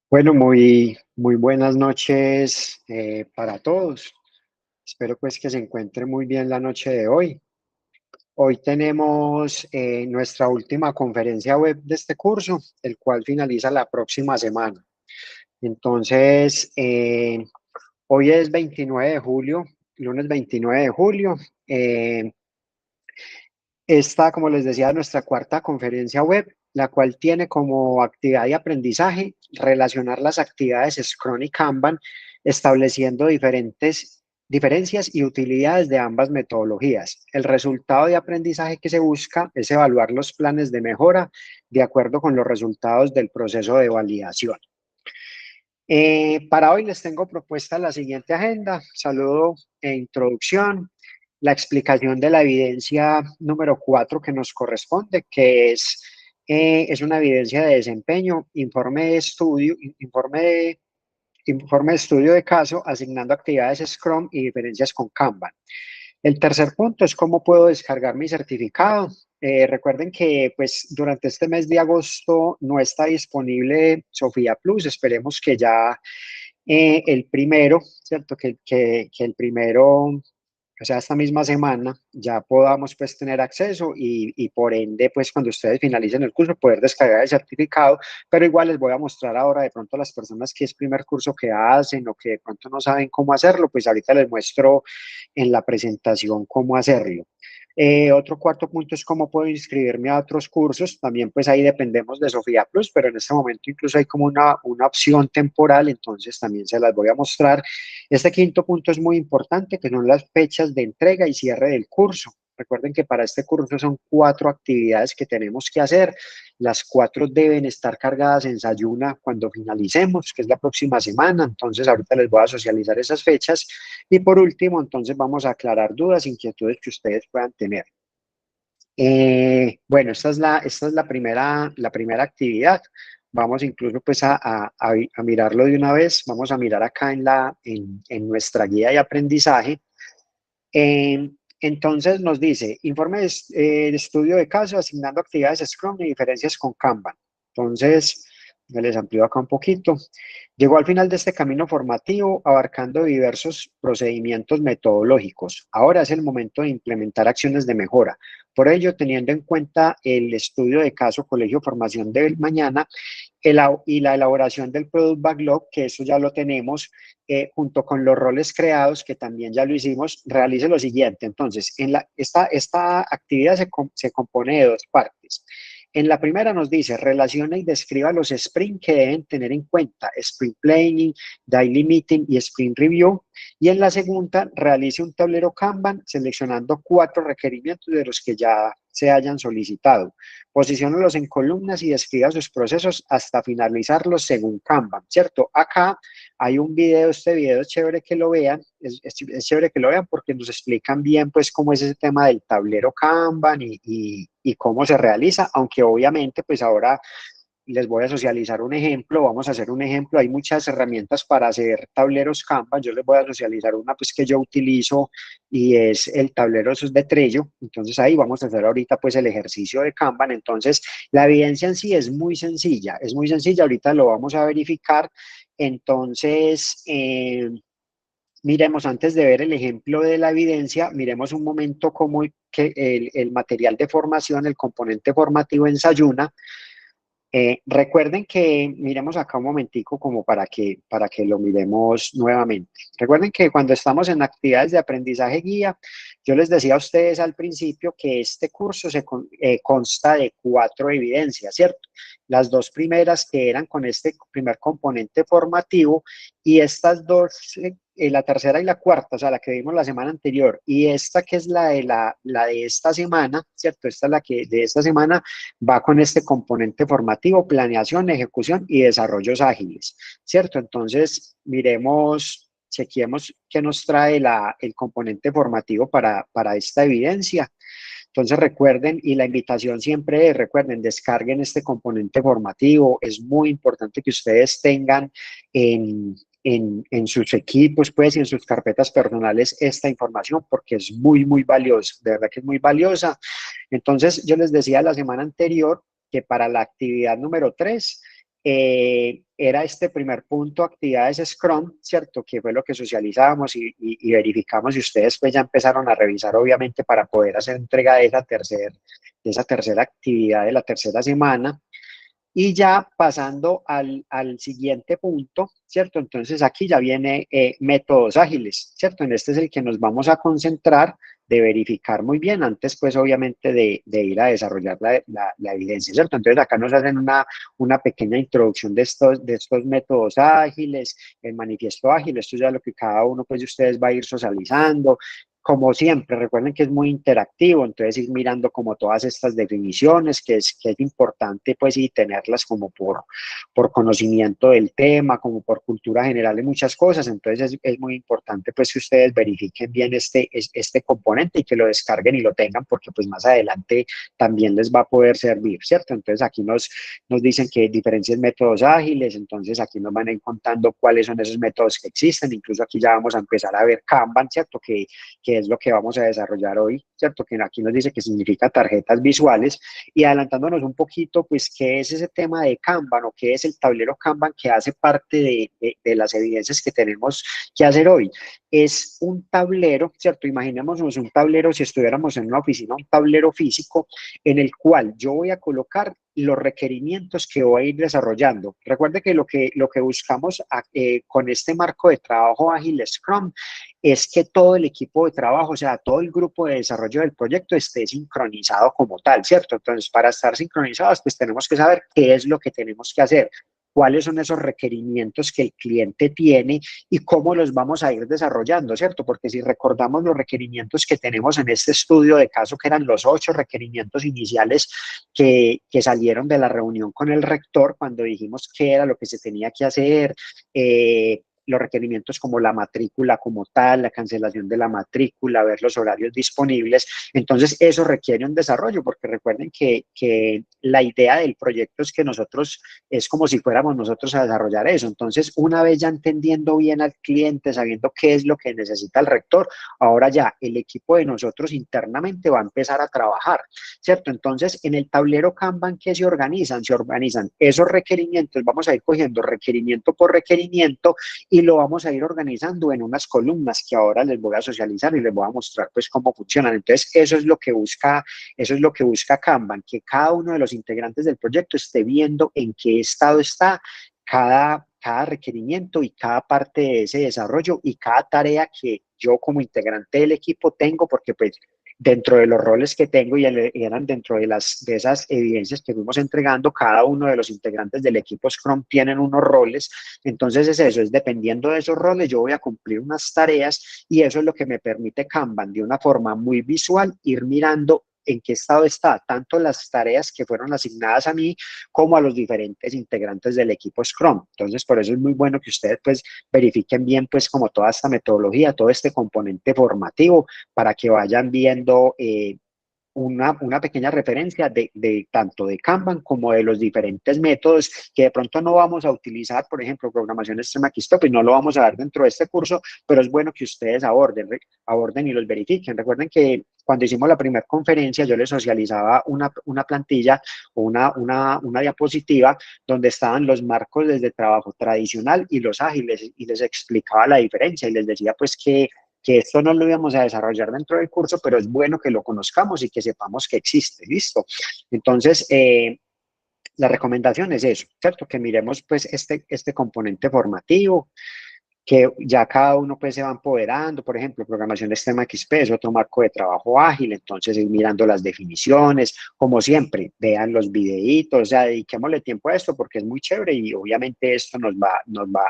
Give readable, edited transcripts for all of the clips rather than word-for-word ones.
Bueno, muy buenas noches para todos. Espero pues que se encuentre muy bien la noche de hoy. Hoy tenemos nuestra última conferencia web de este curso, el cual finaliza la próxima semana. Entonces, hoy es 29 de julio, lunes 29 de julio. Eh, Esta, como les decía, es nuestra cuarta conferencia web, la cual tiene como actividad y aprendizaje relacionar las actividades Scrum y Kanban, estableciendo diferencias y utilidades de ambas metodologías. El resultado de aprendizaje que se busca es evaluar los planes de mejora de acuerdo con los resultados del proceso de validación. Para hoy les tengo propuesta la siguiente agenda: saludo e introducción, la explicación de la evidencia número 4 que nos corresponde, que es una evidencia de desempeño, informe de estudio de caso, asignando actividades Scrum y diferencias con Kanban. El tercer punto es cómo puedo descargar mi certificado. Recuerden que pues durante este mes de agosto no está disponible Sofía Plus. Esperemos que ya el primero, ¿cierto? Que el primero, o sea, esta misma semana ya podamos pues tener acceso y por ende pues cuando ustedes finalicen el curso poder descargar el certificado, pero igual les voy a mostrar ahora de pronto a las personas que es primer curso que hacen o que de pronto no saben cómo hacerlo, pues ahorita les muestro en la presentación cómo hacerlo. Otro cuarto punto es cómo puedo inscribirme a otros cursos. También pues ahí dependemos de Sofía Plus, pero en este momento incluso hay como una opción temporal, entonces también se las voy a mostrar. Este quinto punto es muy importante, que son las fechas de entrega y cierre del curso. Recuerden que para este curso son 4 actividades que tenemos que hacer. Las 4 deben estar cargadas en Sayuna cuando finalicemos, que es la próxima semana. Entonces, ahorita les voy a socializar esas fechas. Y por último, entonces vamos a aclarar dudas, inquietudes que ustedes puedan tener. Bueno, esta es la primera actividad. Vamos incluso pues a mirarlo de una vez. Vamos a mirar acá en nuestra guía de aprendizaje. Entonces nos dice, informe de estudio de caso, asignando actividades Scrum y diferencias con Kanban. Entonces, me les amplío acá un poquito. Llegó al final de este camino formativo, abarcando diversos procedimientos metodológicos. Ahora es el momento de implementar acciones de mejora. Por ello, teniendo en cuenta el estudio de caso Colegio Formación del Mañana y la elaboración del Product Backlog, que eso ya lo tenemos, junto con los roles creados, que también ya lo hicimos, realice lo siguiente. Entonces, esta actividad se compone de 2 partes. En la primera nos dice, relaciona y describa los sprints que deben tener en cuenta, sprint planning, daily meeting y sprint review. Y en la segunda, realice un tablero Kanban seleccionando 4 requerimientos de los que ya se hayan solicitado. Posiciónalos en columnas y describa sus procesos hasta finalizarlos según Kanban, ¿cierto? Acá hay un video, este video es chévere que lo vean, es chévere que lo vean porque nos explican bien pues cómo es ese tema del tablero Kanban y cómo se realiza, aunque obviamente pues ahora les voy a socializar un ejemplo, vamos a hacer un ejemplo, hay muchas herramientas para hacer tableros Kanban, yo les voy a socializar una pues que yo utilizo y es el tablero esos de Trello, entonces ahí vamos a hacer ahorita pues el ejercicio de Kanban. Entonces la evidencia en sí es muy sencilla, ahorita lo vamos a verificar. Entonces, miremos, antes de ver el ejemplo de la evidencia, miremos un momento cómo que el material de formación, el componente formativo en Sayuna. Recuerden que miremos acá un momentico como para que lo miremos nuevamente. Recuerden que cuando estamos en actividades de aprendizaje guía, yo les decía a ustedes al principio que este curso consta de 4 evidencias, ¿cierto? Las 2 primeras que eran con este primer componente formativo y estas dos, la tercera y la cuarta, o sea, la que vimos la semana anterior y esta que es la de esta semana, ¿cierto? Esta es la que de esta semana va con este componente formativo, planeación, ejecución y desarrollos ágiles, ¿cierto? Entonces, miremos, chequeemos qué nos trae el componente formativo para esta evidencia. Entonces recuerden, y la invitación siempre es, recuerden, descarguen este componente formativo. Es muy importante que ustedes tengan en sus equipos, pues, y en sus carpetas personales esta información porque es muy valiosa, de verdad que es muy valiosa. Entonces yo les decía la semana anterior que para la actividad número 3 era este primer punto, actividades Scrum, ¿cierto? Que fue lo que socializamos y verificamos y ustedes pues ya empezaron a revisar obviamente para poder hacer entrega de esa tercera actividad de la tercera semana. Y ya pasando al siguiente punto, ¿cierto? Entonces aquí ya viene métodos ágiles, ¿cierto? En este es el que nos vamos a concentrar de verificar muy bien antes, pues obviamente de ir a desarrollar la evidencia, ¿cierto? Entonces acá nos hacen una pequeña introducción de estos métodos ágiles, el manifiesto ágil, esto ya es lo que cada uno pues de ustedes va a ir socializando. Como siempre, recuerden que es muy interactivo, entonces ir mirando como todas estas definiciones, que es importante pues y tenerlas como por conocimiento del tema, como por cultura general y muchas cosas, entonces es muy importante pues que ustedes verifiquen bien este componente y que lo descarguen y lo tengan porque pues más adelante también les va a poder servir, ¿cierto? Entonces aquí nos dicen que diferencias métodos ágiles, entonces aquí nos van a ir contando cuáles son esos métodos que existen, incluso aquí ya vamos a empezar a ver Kanban, ¿cierto? Que es lo que vamos a desarrollar hoy, ¿cierto? Que aquí nos dice que significa tarjetas visuales y adelantándonos un poquito, pues, ¿qué es ese tema de Kanban o qué es el tablero Kanban que hace parte de las evidencias que tenemos que hacer hoy? Es un tablero, ¿cierto? Imaginémonos un tablero, si estuviéramos en una oficina, un tablero físico en el cual yo voy a colocar los requerimientos que voy a ir desarrollando. Recuerde que lo que buscamos con este marco de trabajo ágil Scrum es que todo el equipo de trabajo, o sea, todo el grupo de desarrollo del proyecto esté sincronizado como tal, ¿cierto? Entonces, para estar sincronizados, pues tenemos que saber qué es lo que tenemos que hacer, cuáles son esos requerimientos que el cliente tiene y cómo los vamos a ir desarrollando, ¿cierto? Porque si recordamos los requerimientos que tenemos en este estudio de caso, que eran los 8 requerimientos iniciales que salieron de la reunión con el rector cuando dijimos qué era lo que se tenía que hacer, los requerimientos como la matrícula como tal, la cancelación de la matrícula, ver los horarios disponibles. Entonces, eso requiere un desarrollo, porque recuerden que la idea del proyecto es que nosotros, es como si fuéramos nosotros a desarrollar eso. Entonces, una vez ya entendiendo bien al cliente, sabiendo qué es lo que necesita el rector, ahora ya el equipo de nosotros internamente va a empezar a trabajar, ¿cierto? Entonces, en el tablero Kanban, ¿qué se organizan? Se organizan esos requerimientos, vamos a ir cogiendo requerimiento por requerimiento y lo vamos a ir organizando en unas columnas que ahora les voy a socializar y les voy a mostrar pues cómo funcionan. Entonces, eso es lo que busca Kanban, que cada uno de los integrantes del proyecto esté viendo en qué estado está cada requerimiento y cada parte de ese desarrollo y cada tarea que yo como integrante del equipo tengo, porque pues dentro de los roles que tengo y eran dentro de esas evidencias que fuimos entregando, cada uno de los integrantes del equipo Scrum tienen unos roles, entonces es eso, es dependiendo de esos roles, yo voy a cumplir unas tareas y eso es lo que me permite Kanban de una forma muy visual ir mirando en qué estado está tanto las tareas que fueron asignadas a mí como a los diferentes integrantes del equipo Scrum. Entonces, por eso es muy bueno que ustedes pues verifiquen bien pues como toda esta metodología, todo este componente formativo para que vayan viendo una pequeña referencia de tanto de Kanban como de los diferentes métodos que de pronto no vamos a utilizar, por ejemplo, programación extrema Keystop y no lo vamos a ver dentro de este curso, pero es bueno que ustedes aborden y los verifiquen. Recuerden que cuando hicimos la primera conferencia yo les socializaba una plantilla o una diapositiva donde estaban los marcos desde trabajo tradicional y los ágiles y les explicaba la diferencia y les decía pues que esto no lo íbamos a desarrollar dentro del curso, pero es bueno que lo conozcamos y que sepamos que existe, ¿listo? Entonces, la recomendación es eso, ¿cierto? Que miremos pues este componente formativo, que ya cada uno pues se va empoderando, por ejemplo, programación de sistema XP es otro marco de trabajo ágil, entonces ir mirando las definiciones, como siempre, vean los videitos, o sea, dediquémosle tiempo a esto porque es muy chévere y obviamente esto nos va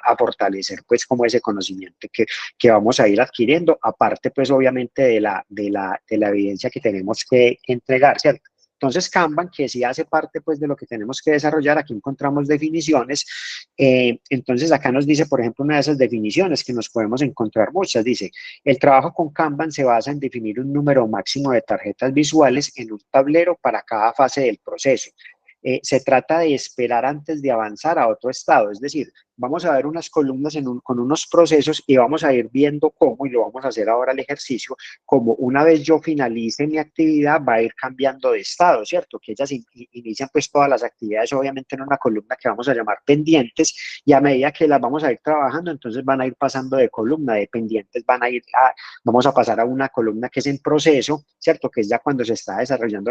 a fortalecer pues como ese conocimiento que vamos a ir adquiriendo, aparte pues obviamente de la evidencia que tenemos que entregar, ¿cierto? Entonces, Kanban, que sí hace parte pues de lo que tenemos que desarrollar, aquí encontramos definiciones. Entonces, acá nos dice, por ejemplo, una de esas definiciones que nos podemos encontrar muchas, dice, el trabajo con Kanban se basa en definir un número máximo de tarjetas visuales en un tablero para cada fase del proceso. se trata de esperar antes de avanzar a otro estado, es decir, vamos a ver unas columnas con unos procesos y vamos a ir viendo cómo, y lo vamos a hacer ahora el ejercicio, como una vez yo finalice mi actividad va a ir cambiando de estado, ¿cierto? Que ellas inician pues todas las actividades obviamente en una columna que vamos a llamar pendientes y a medida que las vamos a ir trabajando, entonces van a ir pasando de columna, de pendientes vamos a pasar a una columna que es en proceso, ¿cierto? Que es ya cuando se está desarrollando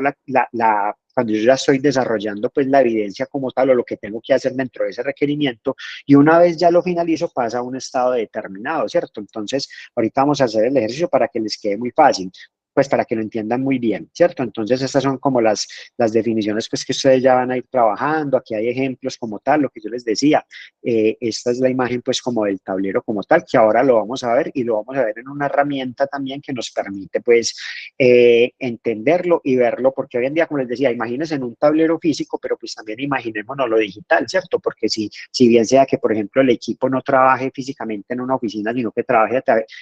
cuando yo ya estoy desarrollando pues la evidencia como tal o lo que tengo que hacer dentro de ese requerimiento y una vez ya lo finalizo pasa a un estado determinado, ¿cierto? Entonces, ahorita vamos a hacer el ejercicio para que les quede muy fácil, pues para que lo entiendan muy bien, ¿cierto? Entonces, estas son como las definiciones pues que ustedes ya van a ir trabajando, aquí hay ejemplos como tal, lo que yo les decía, esta es la imagen pues como del tablero como tal, que ahora lo vamos a ver y lo vamos a ver en una herramienta también que nos permite pues entenderlo y verlo, porque hoy en día, como les decía, imagínense en un tablero físico, pero pues también imaginémonos lo digital, ¿cierto? Porque si bien sea que, por ejemplo, el equipo no trabaje físicamente en una oficina, sino que trabaje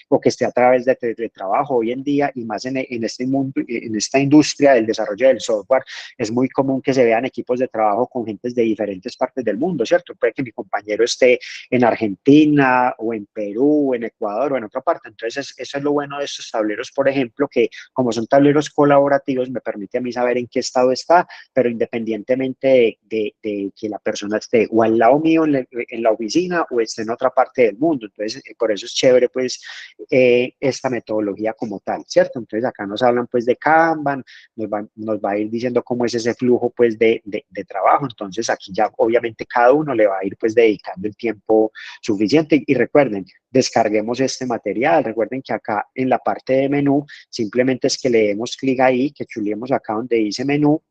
o que esté a través de teletrabajo hoy en día y más en este mundo, en esta industria del desarrollo del software, es muy común que se vean equipos de trabajo con gentes de diferentes partes del mundo, ¿cierto? Puede que mi compañero esté en Argentina o en Perú o en Ecuador o en otra parte. Entonces, eso es lo bueno de estos tableros, por ejemplo, que como son tableros colaborativos, me permite a mí saber en qué estado está, pero independientemente de que la persona esté o al lado mío en la oficina o esté en otra parte del mundo. Entonces, por eso es chévere, pues, esta metodología como tal, ¿cierto? Entonces, acá nos hablan, pues, de Kanban, nos va a ir diciendo cómo es ese flujo, pues, de trabajo. Entonces, aquí ya, obviamente, cada uno le va a ir, pues, dedicando el tiempo suficiente. Y recuerden, descarguemos este material. Recuerden que acá en la parte de menú, simplemente es que le demos clic ahí, que chuleemos acá donde dice menú,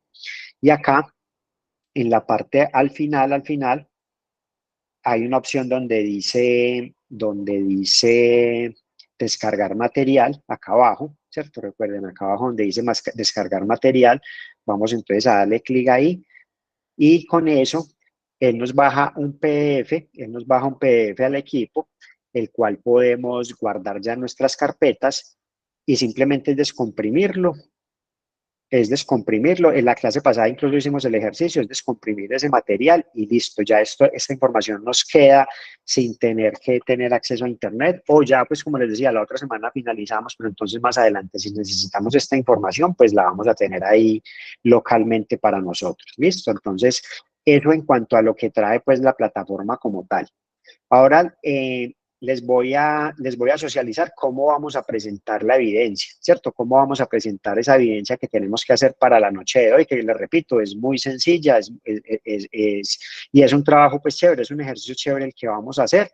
y acá en la parte al final, hay una opción donde dice descargar material, acá abajo, ¿cierto? Recuerden, acá abajo donde dice descargar material, vamos entonces a darle clic ahí y con eso él nos baja un PDF al equipo, el cual podemos guardar ya en nuestras carpetas y simplemente es descomprimirlo. En la clase pasada incluso hicimos el ejercicio, es descomprimir ese material y listo, ya esta información nos queda sin tener que tener acceso a internet o ya pues como les decía, la otra semana finalizamos, pero entonces más adelante si necesitamos esta información pues la vamos a tener ahí localmente para nosotros, listo. Entonces eso en cuanto a lo que trae pues la plataforma como tal. Ahora les voy a socializar cómo vamos a presentar la evidencia, ¿cierto? Cómo vamos a presentar esa evidencia que tenemos que hacer para la noche de hoy, que les repito, es muy sencilla y es un trabajo pues chévere, es un ejercicio chévere el que vamos a hacer.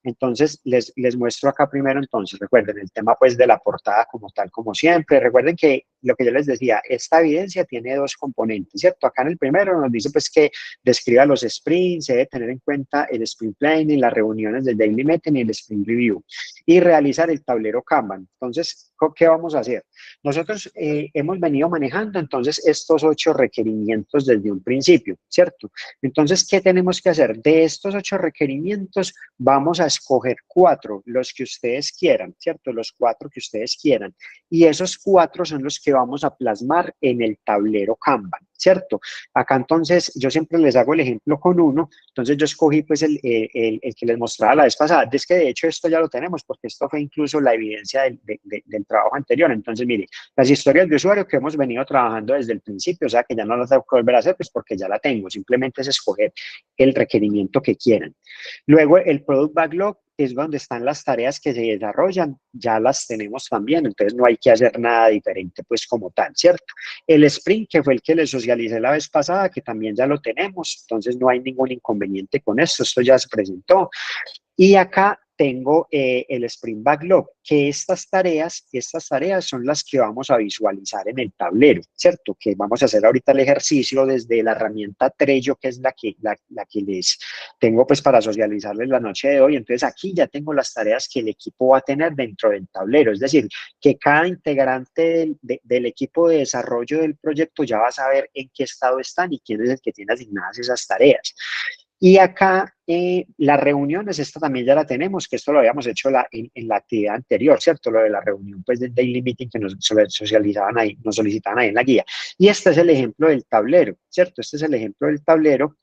Entonces, les muestro acá primero, entonces, recuerden, el tema pues de la portada como tal, como siempre. Recuerden que lo que yo les decía, esta evidencia tiene dos componentes, ¿cierto? Acá en el primero nos dice pues que describa los sprints, se debe tener en cuenta el sprint planning, las reuniones del daily meeting y el sprint review y realizar el tablero Kanban. Entonces, ¿qué vamos a hacer? Nosotros hemos venido manejando entonces estos 8 requerimientos desde un principio, ¿cierto? Entonces, ¿qué tenemos que hacer? De estos 8 requerimientos vamos a escoger 4, los que ustedes quieran, ¿cierto? Los 4 que ustedes quieran. Y esos 4 son los que vamos a plasmar en el tablero Kanban, ¿cierto? Acá entonces yo siempre les hago el ejemplo con uno, entonces yo escogí pues el que les mostraba la vez pasada, es que de hecho esto ya lo tenemos porque esto fue incluso la evidencia del trabajo anterior. Entonces mire, las historias de usuario que hemos venido trabajando desde el principio, o sea que ya no las tengo que volver a hacer pues porque ya la tengo, simplemente es escoger el requerimiento que quieran. Luego el Product Backlog es donde están las tareas que se desarrollan, ya las tenemos también, entonces no hay que hacer nada diferente pues como tal, ¿cierto? El sprint, que fue el que les socialicé la vez pasada, que también ya lo tenemos, entonces no hay ningún inconveniente con esto ya se presentó. Y acá tengo el Sprint Backlog, que estas tareas son las que vamos a visualizar en el tablero, ¿cierto? Que vamos a hacer ahorita el ejercicio desde la herramienta Trello, que es la que les tengo pues para socializarles la noche de hoy. Entonces aquí ya tengo las tareas que el equipo va a tener dentro del tablero, es decir, que cada integrante del equipo de desarrollo del proyecto ya va a saber en qué estado están y quién es el que tiene asignadas esas tareas. Y acá las reuniones, esta también ya la tenemos, que esto lo habíamos hecho en la actividad anterior, ¿cierto? Lo de la reunión, pues, del daily meeting que nos socializaban ahí, nos solicitaban ahí en la guía. Y este es el ejemplo del tablero, ¿cierto? Este es el ejemplo del tablero.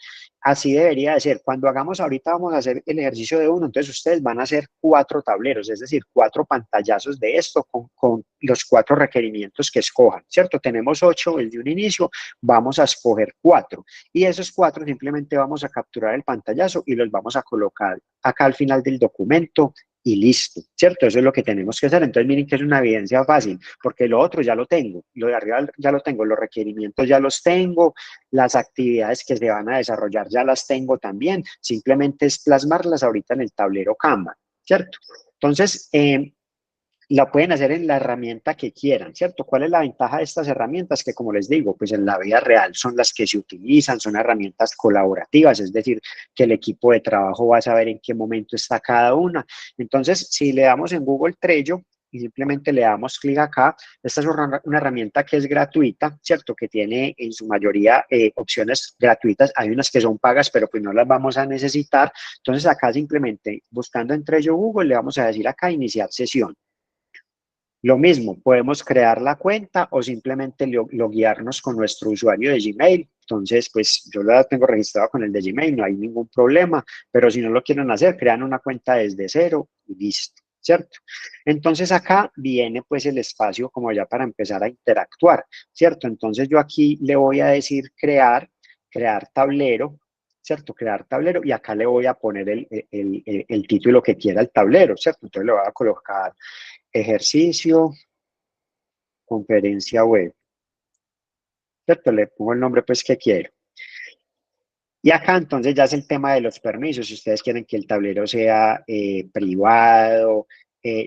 Así debería de ser. Cuando hagamos ahorita, vamos a hacer el ejercicio de uno, entonces ustedes van a hacer 4 tableros, es decir, 4 pantallazos de esto con los 4 requerimientos que escojan, ¿cierto? Tenemos 8 el de un inicio, vamos a escoger 4 y esos 4 simplemente vamos a capturar el pantallazo y los vamos a colocar acá al final del documento y listo, ¿cierto? Eso es lo que tenemos que hacer. Entonces miren que es una evidencia fácil, porque lo otro ya lo tengo, lo de arriba ya lo tengo, los requerimientos ya los tengo, las actividades que se van a desarrollar ya las tengo también, simplemente es plasmarlas ahorita en el tablero Kanban, ¿cierto? Entonces, la pueden hacer en la herramienta que quieran, ¿cierto? ¿Cuál es la ventaja de estas herramientas? Que como les digo, pues en la vida real son las que se utilizan, son herramientas colaborativas, es decir, que el equipo de trabajo va a saber en qué momento está cada una. Entonces, si le damos en Google Trello y simplemente le damos clic acá, esta es una herramienta que es gratuita, ¿cierto? Que tiene en su mayoría opciones gratuitas, hay unas que son pagas, pero pues no las vamos a necesitar. Entonces acá simplemente buscando en Trello Google le vamos a decir acá iniciar sesión. Lo mismo, podemos crear la cuenta o simplemente loguearnos con nuestro usuario de Gmail. Entonces, pues yo la tengo registrada con el de Gmail, no hay ningún problema, pero si no lo quieren hacer, crean una cuenta desde cero y listo, ¿cierto? Entonces acá viene pues el espacio como ya para empezar a interactuar, ¿cierto? Entonces yo aquí le voy a decir crear tablero, ¿cierto? Crear tablero y acá le voy a poner el título que quiera el tablero, ¿cierto? Entonces le voy a colocar ejercicio, conferencia web, ¿cierto? Le pongo el nombre pues que quiero. Y acá entonces ya es el tema de los permisos, si ustedes quieren que el tablero sea privado,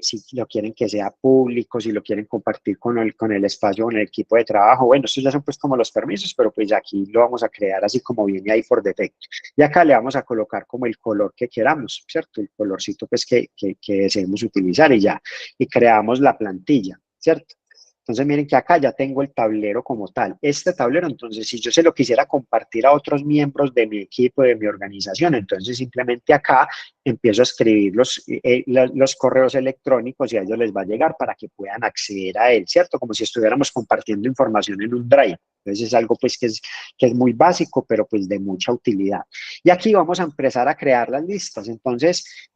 si lo quieren que sea público, si lo quieren compartir con el espacio, con el equipo de trabajo, bueno, estos ya son pues como los permisos, pero pues aquí lo vamos a crear así como viene ahí por defecto. Y acá le vamos a colocar como el color que queramos, ¿cierto? El colorcito pues que deseemos utilizar y ya. Y creamos la plantilla, ¿cierto? Entonces miren que acá ya tengo el tablero como tal. Este tablero, entonces, si yo se lo quisiera compartir a otros miembros de mi equipo, de mi organización, entonces simplemente acá empiezo a escribir los correos electrónicos y a ellos les va a llegar para que puedan acceder a él, ¿cierto? Como si estuviéramos compartiendo información en un Drive. Entonces es algo pues que es muy básico, pero pues de mucha utilidad. Y aquí vamos a empezar a crear las listas. Entonces,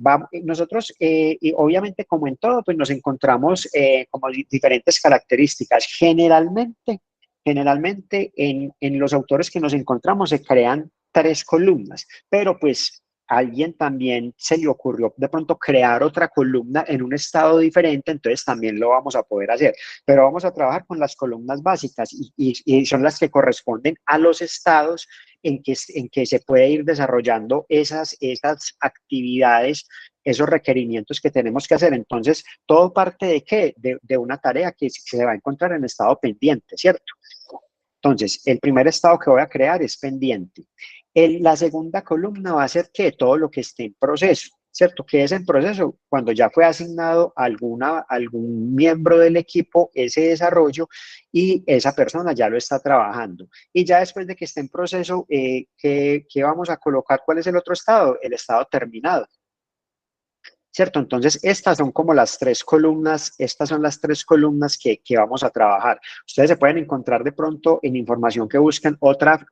nosotros, y obviamente como en todo, pues nos encontramos como diferentes características. Generalmente en los autores que nos encontramos se crean 3 columnas, pero pues a alguien también se le ocurrió de pronto crear otra columna en un estado diferente, entonces también lo vamos a poder hacer. Pero vamos a trabajar con las columnas básicas y son las que corresponden a los estados en que se puede ir desarrollando esas actividades, esos requerimientos que tenemos que hacer. Entonces, todo parte de qué? De una tarea que se va a encontrar en estado pendiente, ¿cierto? Entonces, el primer estado que voy a crear es pendiente. La segunda columna va a ser que todo lo que esté en proceso, ¿cierto? Que es en proceso cuando ya fue asignado a algún miembro del equipo ese desarrollo y esa persona ya lo está trabajando. Y ya después de que esté en proceso, ¿qué vamos a colocar? ¿Cuál es el otro estado? El estado terminado. ¿Cierto? Entonces, estas son como las 3 columnas, estas son las 3 columnas que vamos a trabajar. Ustedes se pueden encontrar de pronto en información que buscan otra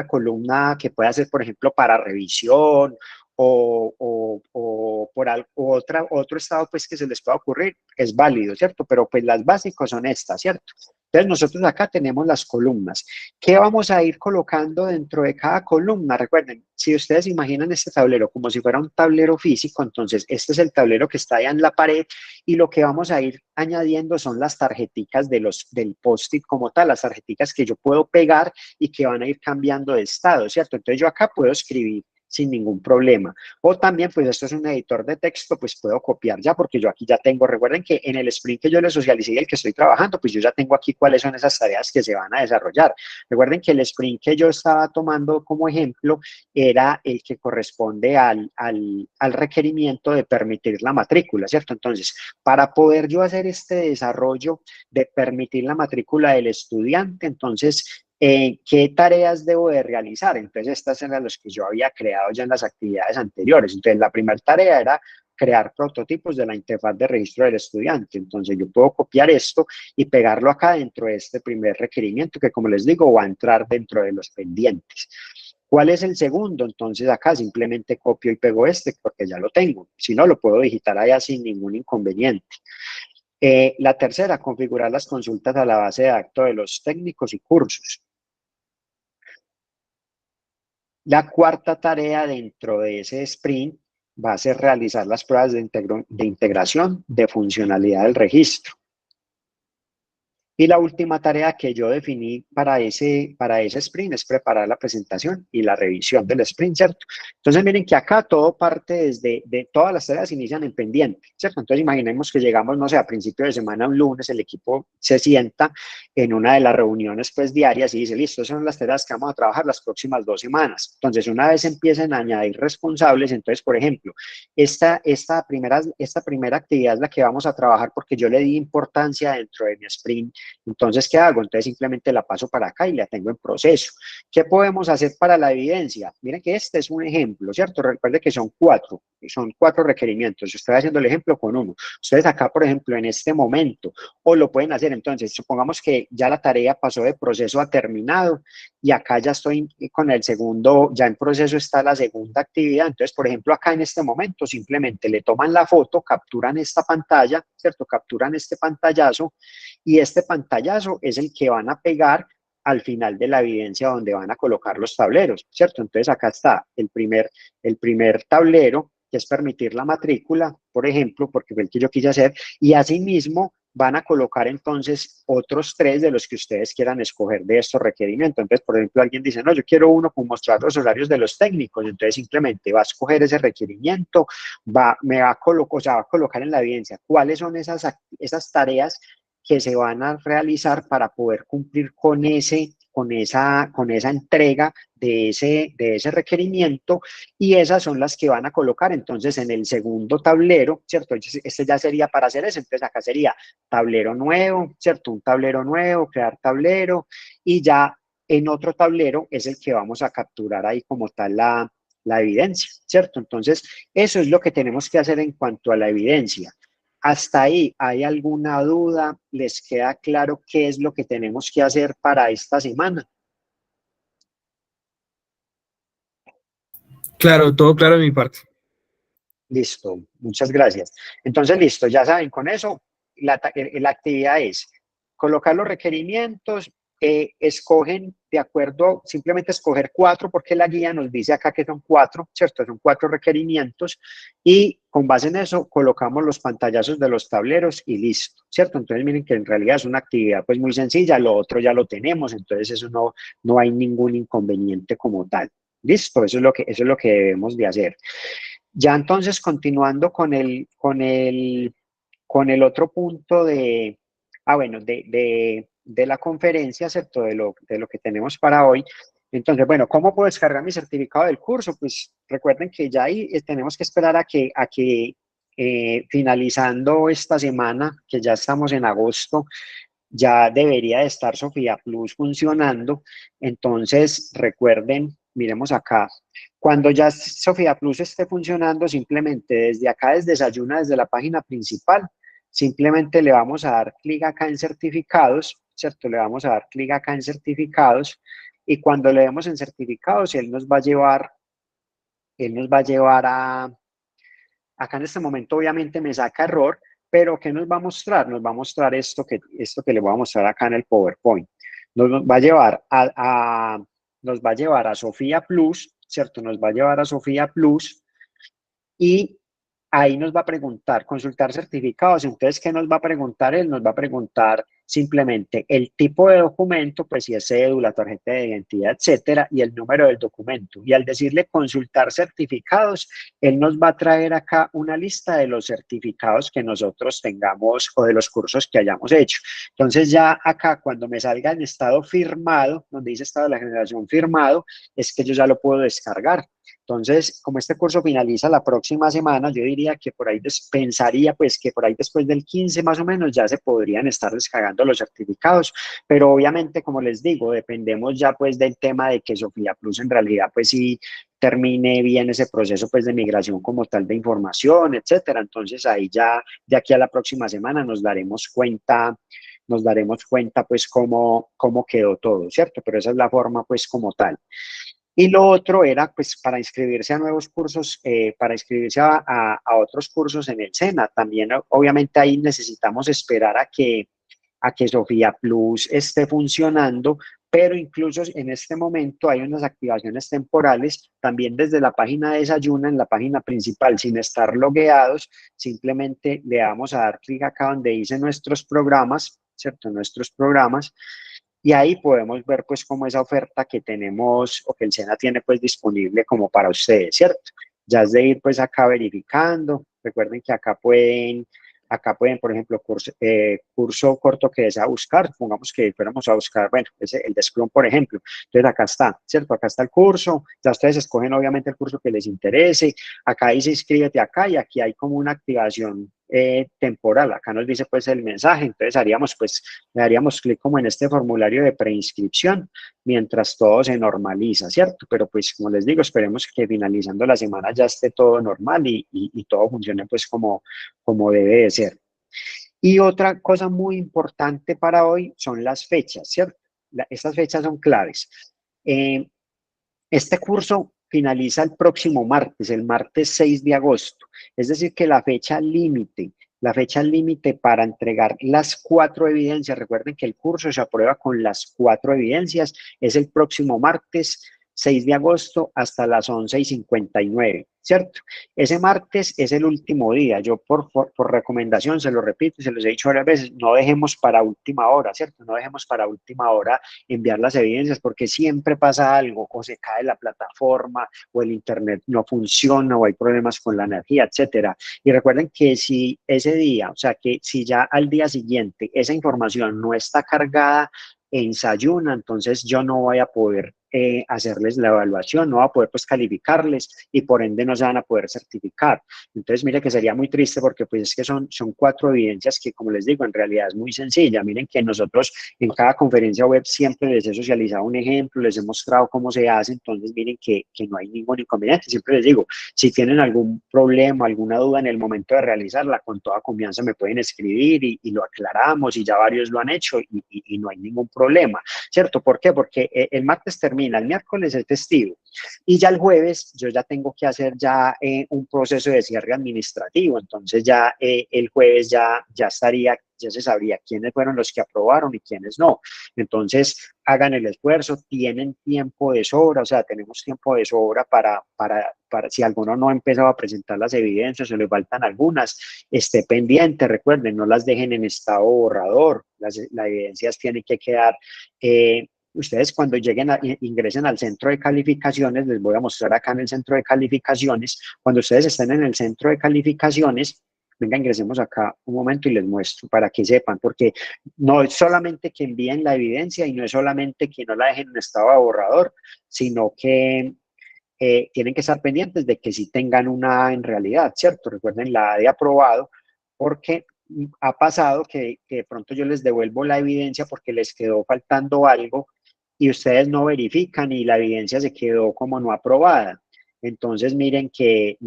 columna que pueda ser, por ejemplo, para revisión o por otro estado pues que se les pueda ocurrir, es válido, ¿cierto? Pero pues las básicas son estas, ¿cierto? Entonces, nosotros acá tenemos las columnas. ¿Qué vamos a ir colocando dentro de cada columna? Recuerden, si ustedes imaginan este tablero como si fuera un tablero físico, entonces este es el tablero que está allá en la pared y lo que vamos a ir añadiendo son las tarjeticas del post-it como tal, las tarjeticas que yo puedo pegar y que van a ir cambiando de estado, ¿cierto? Entonces yo acá puedo escribir sin ningún problema. O también, pues esto es un editor de texto, pues puedo copiar ya, porque yo aquí ya tengo, recuerden que en el sprint que yo les socialicé y el que estoy trabajando, pues yo ya tengo aquí cuáles son esas tareas que se van a desarrollar. Recuerden que el sprint que yo estaba tomando como ejemplo era el que corresponde al requerimiento de permitir la matrícula, ¿cierto? Entonces, para poder yo hacer este desarrollo de permitir la matrícula del estudiante, entonces ¿qué tareas debo de realizar? Entonces, estas eran las que yo había creado ya en las actividades anteriores. Entonces, la primera tarea era crear prototipos de la interfaz de registro del estudiante. Entonces, yo puedo copiar esto y pegarlo acá dentro de este primer requerimiento que, como les digo, va a entrar dentro de los pendientes. ¿Cuál es el segundo? Entonces, acá simplemente copio y pego este porque ya lo tengo. Si no, lo puedo digitar allá sin ningún inconveniente. La tercera, configurar las consultas a la base de datos de los técnicos y cursos. La cuarta tarea dentro de ese sprint va a ser realizar las pruebas de integración de funcionalidad del registro. Y la última tarea que yo definí para ese sprint es preparar la presentación y la revisión del sprint, ¿cierto? Entonces, miren que acá todo parte de todas las tareas inician en pendiente, ¿cierto? Entonces, imaginemos que llegamos, no sé, a principio de semana, un lunes, el equipo se sienta en una de las reuniones, pues, diarias y dice, listo, esas son las tareas que vamos a trabajar las próximas 2 semanas. Entonces, una vez empiecen a añadir responsables, entonces, por ejemplo, esta primera actividad es la que vamos a trabajar porque yo le di importancia dentro de mi sprint. Entonces, ¿qué hago? Entonces simplemente la paso para acá y la tengo en proceso. ¿Qué podemos hacer para la evidencia? Miren que este es un ejemplo, ¿cierto? Recuerden que son cuatro requerimientos. Yo estoy haciendo el ejemplo con uno. Ustedes acá, por ejemplo, en este momento, o lo pueden hacer. Entonces, supongamos que ya la tarea pasó de proceso a terminado y acá ya estoy con el segundo, ya en proceso está la segunda actividad. Entonces, por ejemplo, acá en este momento simplemente le toman la foto, capturan esta pantalla, ¿cierto? Capturan este pantallazo y este pantallazo es el que van a pegar al final de la evidencia donde van a colocar los tableros, ¿cierto? Entonces acá está el primer tablero, que es permitir la matrícula, por ejemplo, porque fue el que yo quise hacer, y asimismo van a colocar entonces otros 3 de los que ustedes quieran escoger de estos requerimientos. Entonces, por ejemplo, alguien dice, no, yo quiero uno con mostrar los horarios de los técnicos, entonces simplemente va a escoger ese requerimiento, me va a colocar, o sea, va a colocar en la evidencia cuáles son esas tareas que se van a realizar para poder cumplir con esa entrega de ese requerimiento, y esas son las que van a colocar entonces en el segundo tablero, ¿cierto? Este ya sería para hacer eso, entonces acá sería tablero nuevo, ¿cierto? Un tablero nuevo, crear tablero, y ya en otro tablero es el que vamos a capturar ahí como tal la evidencia, ¿cierto? Entonces, eso es lo que tenemos que hacer en cuanto a la evidencia. Hasta ahí, ¿hay alguna duda? ¿Les queda claro qué es lo que tenemos que hacer para esta semana? Claro, todo claro de mi parte. Listo, muchas gracias. Entonces, listo, ya saben, con eso la actividad es colocar los requerimientos, escogen de acuerdo, simplemente escoger 4, porque la guía nos dice acá que son 4, ¿cierto? Son 4 requerimientos, y con base en eso colocamos los pantallazos de los tableros y listo, ¿cierto? Entonces, miren que en realidad es una actividad pues muy sencilla, lo otro ya lo tenemos, entonces eso no hay ningún inconveniente como tal. Listo, eso es lo que debemos de hacer. Ya entonces, continuando con el otro punto bueno, de la conferencia, ¿cierto? De lo que tenemos para hoy. Entonces, bueno, ¿cómo puedo descargar mi certificado del curso? Pues recuerden que ya ahí tenemos que esperar a que finalizando esta semana, que ya estamos en agosto, ya debería de estar Sofía Plus funcionando. Entonces, recuerden, miremos acá, cuando ya Sofía Plus esté funcionando, simplemente desde acá, desde Desayuna, desde la página principal, simplemente le vamos a dar clic acá en certificados, ¿cierto? Le vamos a dar clic acá en certificados, y cuando le demos en certificados, él nos va a llevar acá en este momento obviamente me saca error, pero ¿qué nos va a mostrar? Nos va a mostrar esto que le voy a mostrar acá en el PowerPoint. Nos va a llevar nos va a llevar a Sofía Plus, ¿cierto? Nos va a llevar a Sofía Plus, y ahí nos va a preguntar, consultar certificados. Entonces, ¿qué nos va a preguntar él? Nos va a preguntar simplemente el tipo de documento, pues si es cédula, tarjeta de identidad, etcétera, y el número del documento. Y al decirle consultar certificados, él nos va a traer acá una lista de los certificados que nosotros tengamos o de los cursos que hayamos hecho. Entonces, ya acá, cuando me salga en estado firmado, donde dice estado de la generación firmado, es que yo ya lo puedo descargar. Entonces, como este curso finaliza la próxima semana, yo diría que por ahí pensaría pues que por ahí después del 15 más o menos ya se podrían estar descargando los certificados, pero obviamente, como les digo, dependemos ya pues del tema de que Sofía Plus en realidad pues sí termine bien ese proceso pues de migración como tal de información, etcétera. Entonces ahí ya de aquí a la próxima semana nos daremos cuenta pues cómo quedó todo, ¿cierto? Pero esa es la forma pues como tal. Y lo otro era, pues, para inscribirse a nuevos cursos, para inscribirse a otros cursos en el SENA. También, obviamente, ahí necesitamos esperar a que Sofía Plus esté funcionando, pero incluso en este momento hay unas activaciones temporales también desde la página de Desayuna, en la página principal, sin estar logueados, simplemente le vamos a dar clic acá donde dice nuestros programas, ¿cierto? Nuestros programas, y ahí podemos ver pues como esa oferta que tenemos o que el SENA tiene pues disponible como para ustedes, ¿cierto? Ya es de ir pues acá verificando. Recuerden que acá pueden, por ejemplo, curso corto que desea buscar, pongamos que fuéramos a buscar, bueno, el de Scrum, por ejemplo. Entonces acá está, ¿cierto? Acá está el curso, ya ustedes escogen obviamente el curso que les interese, acá dice inscríbete acá y aquí hay como una activación temporal, acá nos dice pues el mensaje, entonces le daríamos clic como en este formulario de preinscripción mientras todo se normaliza, ¿cierto? Pero pues como les digo, esperemos que finalizando la semana ya esté todo normal y todo funcione pues como debe de ser. Y otra cosa muy importante para hoy son las fechas, ¿cierto? Estas fechas son claves. Eh, este curso finaliza el próximo martes, el martes 6 de agosto. Es decir, que la fecha límite para entregar las 4 evidencias, recuerden que el curso se aprueba con las 4 evidencias, es el próximo martes 6 de agosto hasta las 11:59, ¿cierto? Ese martes es el último día. Yo por recomendación, se lo repito y se los he dicho varias veces, no dejemos para última hora, ¿cierto? No dejemos para última hora enviar las evidencias porque siempre pasa algo, o se cae la plataforma, o el internet no funciona, o hay problemas con la energía, etcétera. Y recuerden que si ese día, o sea, que si ya al día siguiente esa información no está cargada en Sayuna, entonces yo no voy a poder hacerles la evaluación, no voy a poder pues calificarles y por ende no se van a poder certificar. Entonces, mire que sería muy triste porque pues es que son 4 evidencias que, como les digo, en realidad es muy sencilla. Miren que nosotros en cada conferencia web siempre les he socializado un ejemplo, les he mostrado cómo se hace, entonces miren que no hay ningún inconveniente. Siempre les digo, si tienen algún problema, alguna duda en el momento de realizarla, con toda confianza me pueden escribir y lo aclaramos y ya varios lo han hecho y no hay ningún problema, ¿cierto? ¿Por qué? Porque el martes termina, el miércoles es festivo y ya el jueves yo ya tengo que hacer ya un proceso de cierre administrativo, entonces ya el jueves ya se sabría quiénes fueron los que aprobaron y quiénes no. Entonces, hagan el esfuerzo, tienen tiempo de sobra, o sea, tenemos tiempo de sobra para si alguno no ha empezado a presentar las evidencias o le faltan algunas, esté pendiente, recuerden, no las dejen en estado borrador, las evidencias tienen que quedar ustedes cuando ingresen al centro de calificaciones, les voy a mostrar acá en el centro de calificaciones, cuando ustedes estén en el centro de calificaciones, venga, ingresemos acá un momento y les muestro para que sepan, porque no es solamente que envíen la evidencia y no es solamente que no la dejen en estado de borrador, sino que tienen que estar pendientes de que sí tengan una A en realidad, ¿cierto? Recuerden la A de aprobado, porque ha pasado que de pronto yo les devuelvo la evidencia porque les quedó faltando algo y ustedes no verifican y la evidencia se quedó como no aprobada. Entonces miren que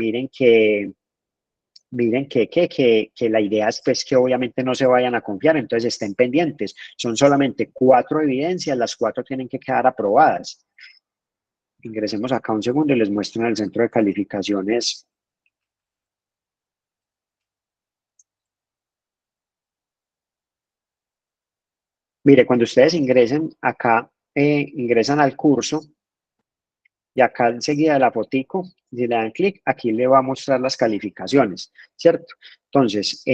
la idea es pues que obviamente no se vayan a confiar, entonces estén pendientes. Son solamente 4 evidencias, las 4 tienen que quedar aprobadas. Ingresemos acá un segundo y les muestro en el centro de calificaciones. Mire, cuando ustedes ingresen acá, ingresan al curso y acá enseguida de la fotico, si le dan clic, aquí le va a mostrar las calificaciones, ¿cierto? Entonces,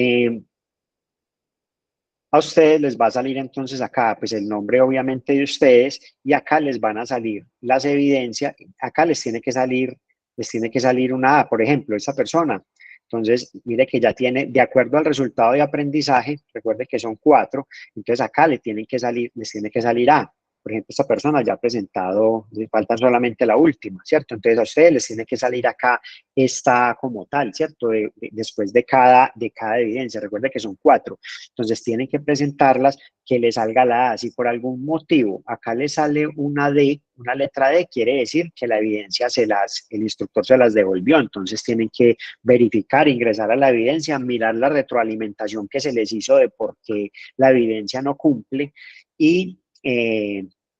a ustedes les va a salir entonces acá, pues el nombre obviamente de ustedes y acá les van a salir las evidencias, acá les tiene que salir una A, por ejemplo, esta persona. Entonces, mire que ya tiene, de acuerdo al resultado de aprendizaje, recuerde que son 4, entonces acá les tiene que salir A. por ejemplo, esta persona ya ha presentado, le falta solamente la última, ¿cierto? Entonces a ustedes les tiene que salir acá esta como tal, ¿cierto? Después de cada evidencia, recuerde que son 4, entonces tienen que presentarlas, que les salga la A. Si por algún motivo acá les sale una D, una letra D, quiere decir que la evidencia el instructor se las devolvió, entonces tienen que verificar, ingresar a la evidencia, mirar la retroalimentación que se les hizo de por qué la evidencia no cumple y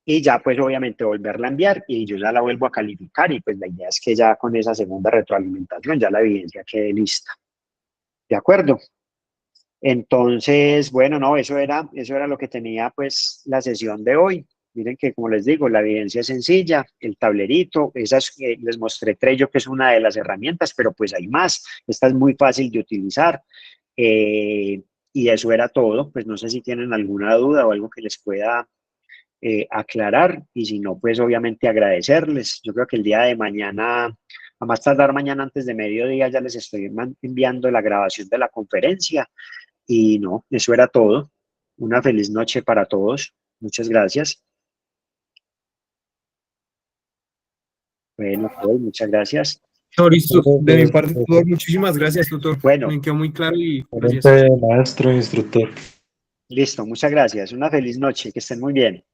ya pues obviamente volverla a enviar y yo ya la vuelvo a calificar y pues la idea es que ya con esa segunda retroalimentación ya la evidencia quede lista. ¿De acuerdo? Entonces, bueno, no, eso era lo que tenía pues la sesión de hoy. Miren que, como les digo, la evidencia es sencilla, el tablerito, esas les mostré Trello, que es una de las herramientas, pero pues hay más. Esta es muy fácil de utilizar. Y eso era todo. Pues no sé si tienen alguna duda o algo que les pueda aclarar. Y si no, pues obviamente agradecerles. Yo creo que el día de mañana, a más tardar mañana antes de mediodía, ya les estoy enviando la grabación de la conferencia. Y no, eso era todo. Una feliz noche para todos. Muchas gracias. Bueno, pues, muchas gracias. Listo. De mi parte, tutor, muchísimas gracias, tutor. Bueno. Me quedó muy claro y gracias. Maestro, instructor. Listo, muchas gracias. Una feliz noche, que estén muy bien.